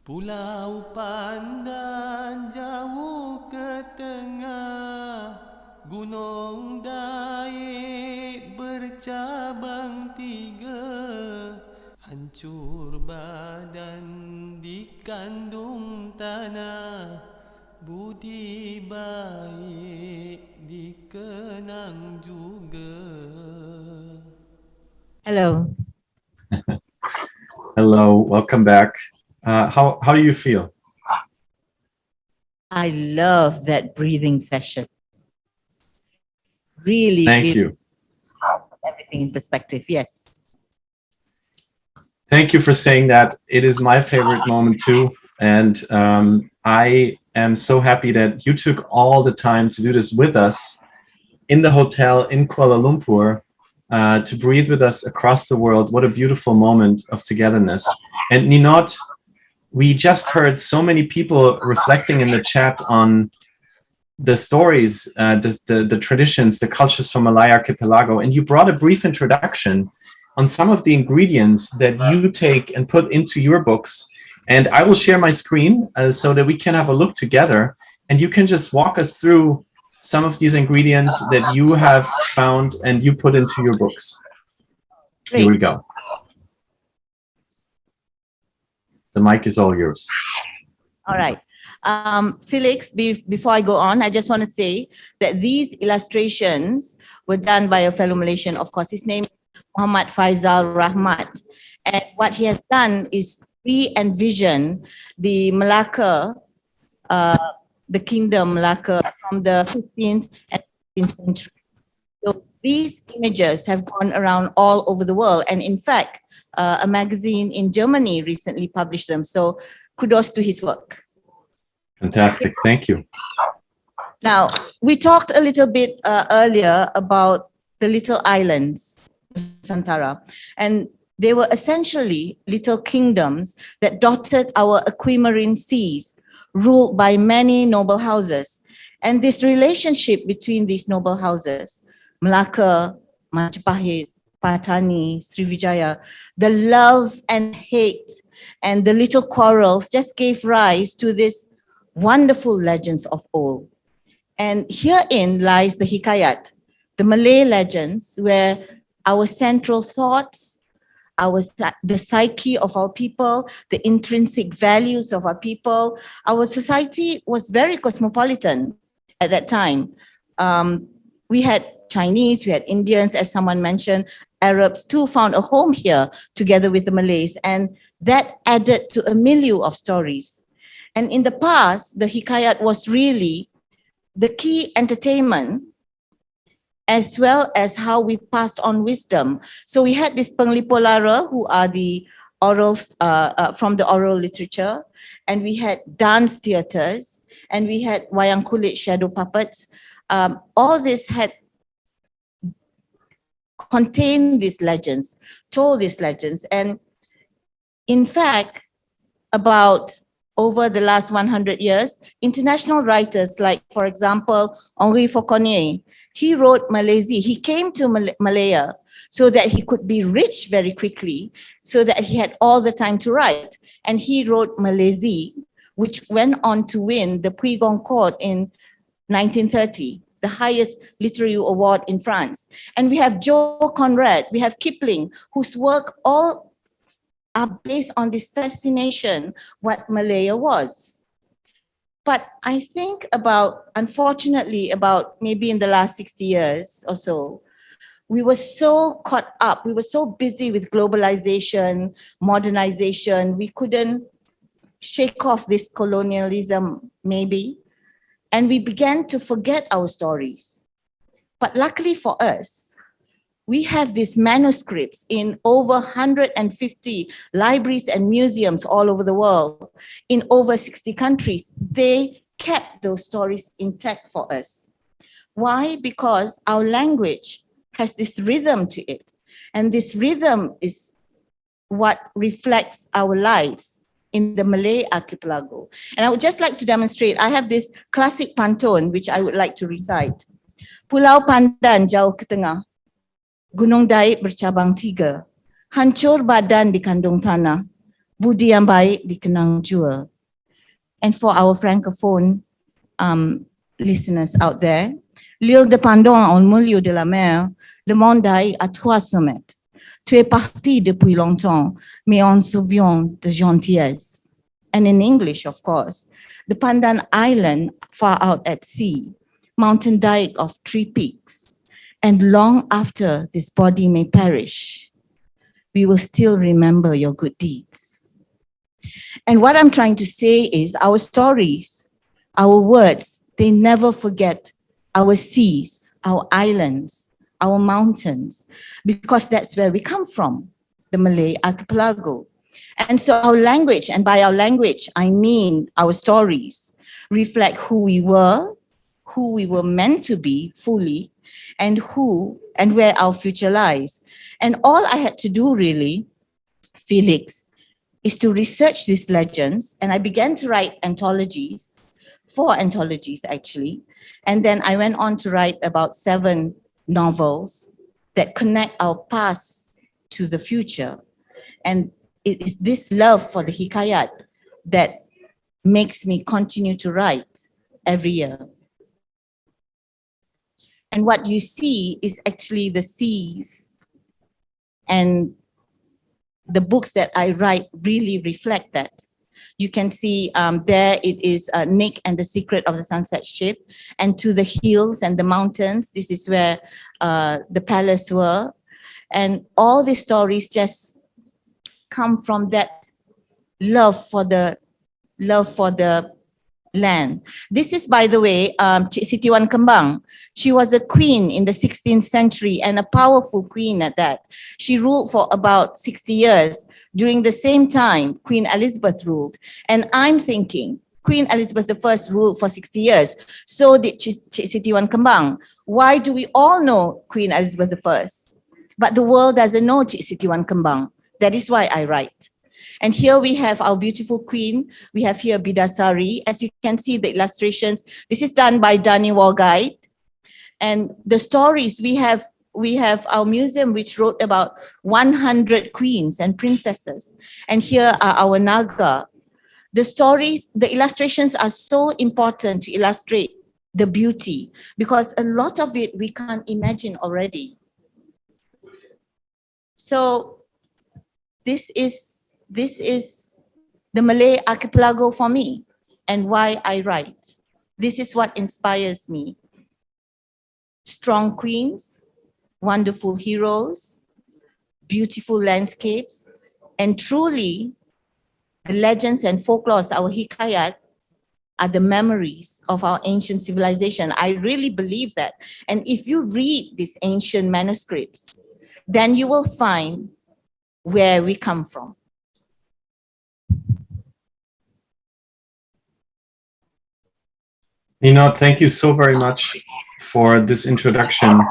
Pulau Pandan jauh ke tengah, gunung Daik bercabang tiga, hancur badan dikandung tanah, budi baik dikenang juga. Hello. Hello, welcome back. How do you feel? I love that breathing session. Really, Thank really you. everything in perspective. Yes. Thank you for saying that. It is my favorite moment too. And I am so happy that you took all the time to do this with us in the hotel in Kuala Lumpur, to breathe with us across the world. What a beautiful moment of togetherness. And Ninot, we just heard so many people reflecting in the chat on the stories, the traditions, the cultures from Malay Archipelago, and you brought a brief introduction on some of the ingredients that you take and put into your books. And I will share my screen so that we can have a look together, and you can just walk us through some of these ingredients that you have found and you put into your books. Great. Here we go. The mic is all yours. All right. Felix, before I go on, I just want to say that these illustrations were done by a fellow Malaysian. Of course, his name is Muhammad Faizal Rahmat. And what he has done is re-envision the Malacca, the kingdom Malacca from the 15th and 16th century. So these images have gone around all over the world. And in fact, a magazine in Germany recently published them. So kudos to his work. Fantastic. Thank you. Now, we talked a little bit earlier about the little islands, Nusantara, and they were essentially little kingdoms that dotted our aquamarine seas, ruled by many noble houses. And this relationship between these noble houses, Malacca, Majapahit, Patani, Srivijaya, the love and hate and the little quarrels just gave rise to this wonderful legends of old. And herein lies the hikayat, the Malay legends, where our central thoughts, the psyche of our people, the intrinsic values of our people. Our society was very cosmopolitan at that time. We had Chinese, we had Indians, as someone mentioned, Arabs too found a home here together with the Malays, and that added to a milieu of stories. And in the past, the hikayat was really the key entertainment, as well as how we passed on wisdom. So we had this Penglipolara, who are the orals from the oral literature, and we had dance theaters, and we had wayang kulit, shadow puppets. All this had contained these legends, told these legends. And in fact, about over the last 100 years, international writers like, for example, Henri Fauconnier, he wrote Malaysia. He came to Malaya so that he could be rich very quickly, so that he had all the time to write. And he wrote Malaysia, which went on to win the Prix Goncourt in 1930, the highest literary award in France. And we have Joe Conrad, we have Kipling, whose work all are based on this fascination, what Malaya was. But I think unfortunately, about maybe in the last 60 years or so, we were so caught up, we were so busy with globalization, modernization, we couldn't shake off this colonialism maybe, and we began to forget our stories. But luckily for us, we have these manuscripts in over 150 libraries and museums all over the world, in over 60 countries. They kept those stories intact for us. Why? Because our language has this rhythm to it. And this rhythm is what reflects our lives in the Malay archipelago. And I would just like to demonstrate, I have this classic pantun, which I would like to recite. Pulau Pandan jauh ke tengah, Gunung Daik bercabang tiga, hancur badan di kandung tanah, budi yang baik dikenang jua. And for our francophone listeners out there, l'île de Pendant en milieu de la mer, le monde aille à 3 sommets. Tu es parti depuis longtemps, mais on se souvient de gentillesse. And in English, of course, the Pandan Island far out at sea, mountain dike of 3 peaks, and long after this body may perish, we will still remember your good deeds. And what I'm trying to say is our stories, our words, they never forget our seas, our islands, our mountains, because that's where we come from, the Malay Archipelago. And so our language, and by our language, I mean our stories, reflect who we were meant to be fully, and where our future lies. And all I had to do really, Felix, is to research these legends, and I began to write anthologies, 4 anthologies actually, and then I went on to write about 7 novels that connect our past to the future. And it is this love for the hikayat that makes me continue to write every year. And what you see is actually the seas, and the books that I write really reflect that. You can see there it is Nick and the Secret of the Sunset Ship, and to the hills and the mountains. This is where the palace were. And all these stories just come from that love for the land. This is, by the way, Cik Siti Wan Kembang. She was a queen in the 16th century, and a powerful queen at that. She ruled for about 60 years. During the same time, Queen Elizabeth ruled. And I'm thinking, Queen Elizabeth I ruled for 60 years. So did Cik Siti Wan Kembang. Why do we all know Queen Elizabeth I? But the world doesn't know Cik Siti Wan Kembang. That is why I write. And here we have our beautiful queen. We have here Bidasari. As you can see, the illustrations. This is done by Dani Warguide. And the stories, we have our museum which wrote about 100 queens and princesses. And here are our Naga. The stories, the illustrations are so important to illustrate the beauty, because a lot of it we can't imagine already. So this is the Malay Archipelago for me, and why I write. This is what inspires me. Strong queens, wonderful heroes, beautiful landscapes, and truly the legends and folklores, our hikayat, are the memories of our ancient civilization. I really believe that. And if you read these ancient manuscripts, then you will find where we come from. Ninot, thank you so very much for this introduction.